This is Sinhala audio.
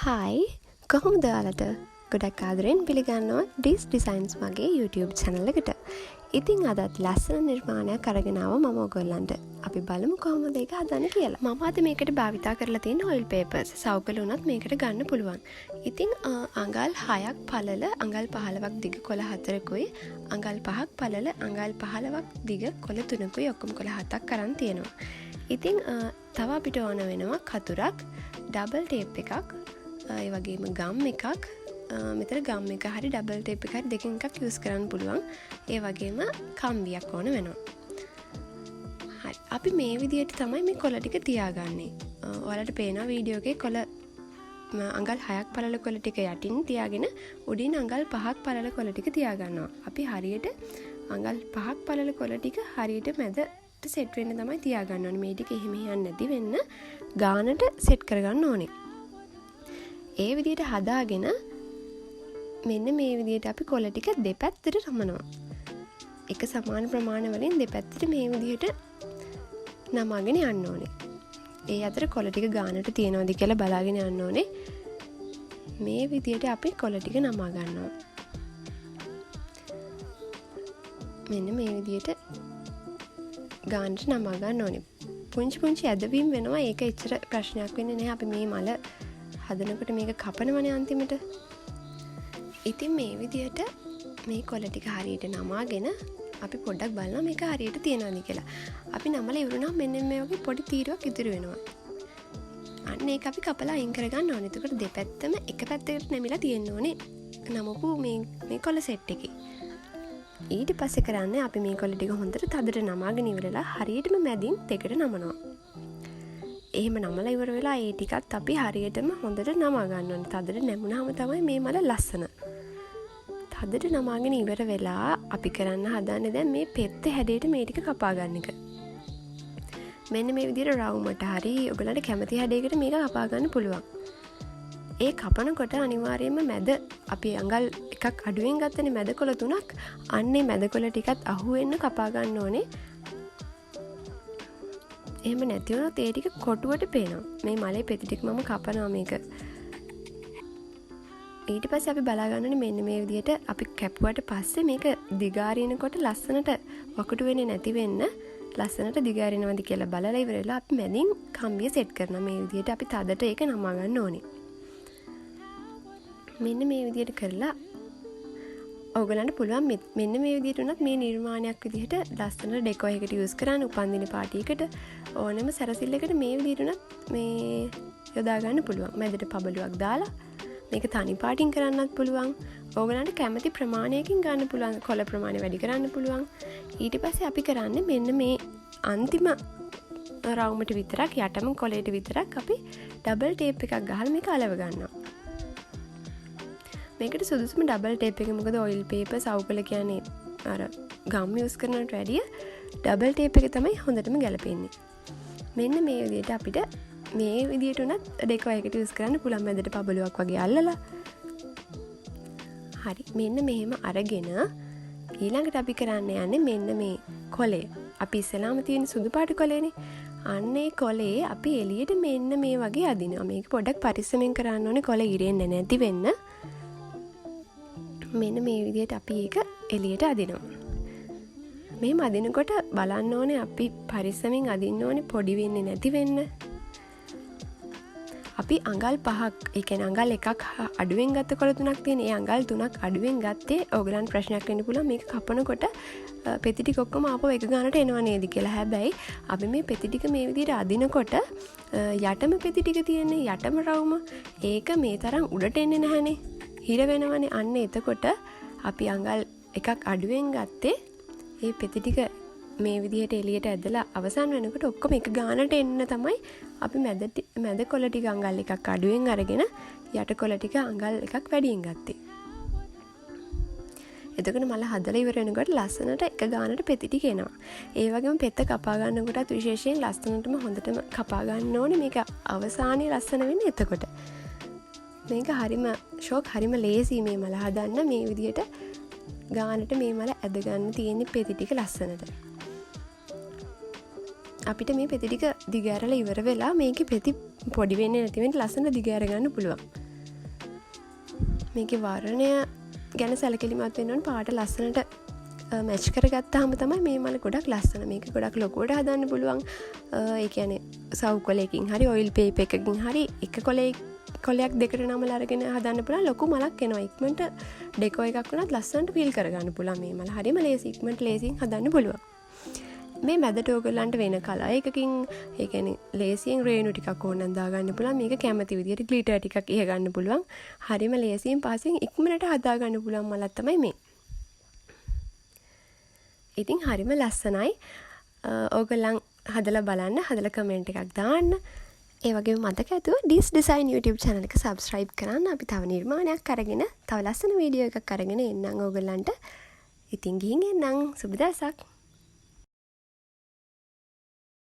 හායි කොහොමද ඔයාලට ගොඩක් ආදරෙන් පිළිගන්නවා ඩිස් ඩිසයින්ස් මගේ YouTube channel එකට. ඉතින් අදත් ලස්සන නිර්මාණයක් අරගෙන ආවා මම ඔයගොල්ලන්ට. අපි බලමු කොහොමද ඒක හදන්න කියලා. මම අද මේකට භාවිතා කරලා තියෙන oil papers. සවුකල උනත් මේකට ගන්න පුළුවන්. ඉතින් අඟල් 6ක් පළල අඟල් 15ක් දිග කොළ 4කුයි අඟල් 5ක් පළල අඟල් 15ක් දිග කොළ 3කුයි ඔක්කොම කොළ 7ක් අරන් තියෙනවා. ඉතින් තව අපිට ඕන වෙනවා කතුරක්, ඩබල් ටේප් එකක්, ඒ වගේම ගම් එකක්, මෙතන ගම් එක හරි ඩබල් ටේප් එක හරි දෙකෙන් එකක් යූස් කරන්න පුළුවන්. ඒ වගේම කම්බියක් ඕන වෙනවා. හරි. අපි මේ විදිහට තමයි මේ කොළ ටික තියාගන්නේ. ඔයාලට පේනවා වීඩියෝ එකේ කොළ අඟල් 6ක් පළල කොළ ටික යටින් තියාගෙන උඩින් අඟල් 5ක් පළල කොළ ටික තියාගන්නවා. අපි හරියට අඟල් 5ක් පළල කොළ ටික හරියට මැදට සෙට් වෙන්න තමයි තියාගන්න ඕනේ. මේ ටික එහෙම යන්නේ නැති වෙන්න ගානට සෙට් කරගන්න ඕනේ. ඒ විදිහට හදාගෙන මෙන්න මේ විදිහට අපි කොළ ටික දෙපැත්තට නමනවා. එක සමාන ප්‍රමාණ වලින් දෙපැත්තට මේ විදිහට නමාගෙන යන්න ඕනේ. ඒ අතර කොළ ටික ගානට තියනවාද කියලා බලාගෙන යන්න ඕනේ. මේ විදිහට අපි කොළ ටික නමා ගන්නවා. මෙන්න මේ විදිහට ගානට නමා ගන්න ඕනේ. පුංචි ඇදවීම් වෙනවා. ඒක එච්චර ප්‍රශ්නයක් වෙන්නේ නැහැ. අපි මේ මල හදනකොට මේක කපනවනේ අන්තිමට. ඉතින් මේ විදිහට මේ කොළ ටික හරියට නමාගෙන අපි පොඩ්ඩක් බලනවා මේක හරියට තියනවාද කියලා. අපි නමලා ඉවරනවා මෙන්න මේ වගේ පොඩි තීරුවක් ඉතුරු වෙනවා. අන්න ඒක අපි කපලා අයින් කරගන්න ඕනේ. එතකොට දෙපැත්තම එක පැත්තකට නැමිලා තියෙන්න ඕනේ. නමපු මේ කොළ සෙට් එකේ. ඊට පස්සේ කරන්නේ අපි මේ කොළ ටික හොඳට තදට නමාගෙන ඉවරලා හරියටම මැදින් දෙකට නමනවා. එහෙම නමලා ඉවර වෙලා ඒ ටිකත් අපි හරියටම හොඳට නමා ගන්න ඕනේ. තදට නැමුණාම තමයි මේ මල ලස්සන. තදට නමාගෙන ඉවර වෙලා අපි කරන්න හදන්නේ දැන් මේ පෙත්ත හැඩයට මේ ටික කපා ගන්න එක. මෙන්න මේ විදිහට රවුමට හරි ඔයගලන්ට කැමති හැඩයකට මේක කපා ගන්න පුළුවන්. ඒ කපනකොට අනිවාර්යයෙන්ම මැද අපි අඟල් එකක් අඩුවෙන් ගත්තනේ මැද කොළ 3ක්. අන්නේ මැද කොළ ටිකත් අහු වෙන්න කපා ගන්න ඕනේ. එහෙම නැති වුණොත් ඒ ටික කොටුවට පේනවා. මේ මලේ පෙති ටික මම කපනවා මේක. ඊට පස්සේ අපි බලා ගන්න ඕනේ මෙන්න මේ විදිහට අපි කැපුවට පස්සේ මේක දිගාරිනකොට ලස්සනට වකුටු වෙන්නේ නැති වෙන්න ලස්සනට දිගාරිනවද කියලා බලලා ඉවර වෙලා අපි මැදින් කම්බිය සෙට් කරනවා. මේ විදිහට අපි තදට ඒක නමා ගන්න ඕනේ. මෙන්න මේ විදිහට කරලා ඔයගලන්ට පුළුවන් මෙන්න මේ විදිහට උනත් මේ නිර්මාණයක් විදිහට ලස්සන ඩෙකෝ එකකට යූස් කරන්න උපන්දින පාටි එකට ඕනෙම සැරසිල්ලකට මේ විදිහට උනත් මේ යොදා ගන්න පුළුවන්. මැදට පබලුවක් දාලා මේක තනි පාටින් කරන්නත් පුළුවන්. ඕගලන්ට කැමති ප්‍රමාණයකින් ගන්න පුළුවන්. කොළ ප්‍රමාණය වැඩි කරන්න පුළුවන්. ඊට පස්සේ අපි කරන්නේ මෙන්න මේ අන්තිම රවුමට විතරක් යටම කොළයට විතරක් අපි ඩබල් ටේප් එකක් ගහලා මේක අලව ගන්නවා. මේකට සුදුසුම ඩබල් ටේප් එක. මොකද ඔයිල් පේපර් සවුකල කියන්නේ අර ගම් යූස් කරනට වැඩිය ඩබල් ටේප් එක තමයි හොඳටම ගැලපෙන්නේ. මෙන්න මේ විදිහට අපිට මේ විදිහට උනත් ඩෙකෝ එකකට යූස් කරන්න පුළුවන්. මැදට පබලුවක් වගේ අල්ලලා. හරි. මෙන්න මෙහෙම අරගෙන ඊළඟට අපි කරන්න යන්නේ මෙන්න මේ කොළේ. අපි ඉස්සලාම තියෙන සුදු පාට කොළේනේ. අන්නේ කොළේ අපි එළියට මෙන්න මේ වගේ අදිනවා. මේක පොඩ්ඩක් පරිස්සමෙන් කරන්න ඕනේ කොළ ඉරෙන්නේ නැති වෙන්න. මෙන්න මේ විදිහට අපි ඒක එළියට අදිනවා. මෙහෙම අදිනකොට බලන්න ඕනේ අපි පරිස්සමෙන් අදින්න ඕනේ පොඩි වෙන්නේ නැති වෙන්න. අපි අඟල් 5ක්, ඒ කියන්නේ අඟල් 1ක් අඩුවෙන් ගත්ත කොළ 3ක් තියෙන. ඒ අඟල් 3ක් අඩුවෙන් ගත්තේ ඕගලන්ට ප්‍රශ්නයක් වෙන්න පුළුවන් මේක කපනකොට පෙති ටික ඔක්කොම ආපහු එක ගානට එනව නේද කියලා. හැබැයි අපි මේ පෙති ටික මේ විදිහට අදිනකොට යටම පෙති ටික තියෙන්නේ යටම රවුම. ඒක මේ තරම් උඩට එන්නේ නැහනේ. හිර වෙනවනේ. අන්න එතකොට අපි අඟල් එකක් අඩුවෙන් ගත්තේ ඒ පෙති ටික මේ විදිහට එළියට ඇදලා අවසන් වෙනකොට ඔක්කොම එක ගානට එන්න තමයි අපි මැද කොළ ටික අඟල් එකක් අඩුවෙන් අරගෙන යට කොළ ටික අඟල් එකක් වැඩියෙන් ගත්තේ. එතකොට මල හදලා ඉවර වෙනකොට ලස්සනට එක ගානට පෙති ටික එනවා. ඒ වගේම පෙත්ත කපා ගන්නකොටත් විශේෂයෙන් ලස්සනටම හොඳටම කපා ගන්න ඕනේ. මේක අවසානයේ ලස්සන වෙන්නේ එතකොට. මේක හරිම හරිම ලේසි මේ මල හදන්න. මේ විදිහට ගානට මේ මල ඇද ගන්න තියෙන පෙති ටික ලස්සනට. අපිට මේ පෙති ටික දිග ඇරලා ඉවර වෙලා මේකේ පෙති පොඩි වෙන්නේ නැති වෙන්න ලස්සන දිග ඇර ගන්න පුළුවන්. මේකේ වර්ණය ගැන සැලකිලිමත් වෙන්න ඕන. පාට ලස්සනට මැච් කරගත්තාම තමයි මේ මල ගොඩක් ලස්සන. මේක ගොඩක් ලොකුවට හදන්න පුළුවන්. ඒ කියන්නේ සවුකොලයකින් හරි ඔයිල් පේපර් එකකින් හරි එක කොලයක් දෙකට නමලා අරගෙන හදන්න පුළුවන් ලොකු මලක් එනවා. ඉක්මනට ඩෙකෝ එකක් වුණත් ලස්සනට ෆීල් කරගන්න පුළුවන් මේ මල. හරිම ලේසි ඉක්මනට ලේසියෙන් හදන්න පුළුවන්. මේ මැදට ඕගොල්ලන්ට වෙන කලර් එකකින් ඒ කියන්නේ ලේසියෙන් රේණු ටිකක් ඕනනම් දාගන්න පුළුවන්. මේක කැමති විදියට ග්ලිටර් ටිකක් ඉහ ගන්න පුළුවන්. හරිම ලේසියෙන් පස්සෙන් ඉක්මනට හදා ගන්න පුළුවන් මලක් තමයි මේ. ඉතින් හරිම ලස්සනයි. ඕගොල්ලන් හදලා බලන්න, හදලා කමෙන්ට් එකක් දාන්න. ඒ වගේම මතක ඇතුව ඩිස් ඩිසයින් YouTube channel එක subscribe කරන්න. අපි තව නිර්මාණයක් අරගෙන, තව ලස්සන වීඩියෝ එකක් අරගෙන එන්නම් ඕගොල්ලන්ට. ඉතින් ගිහින් එන්නම්. සුබ දවසක්.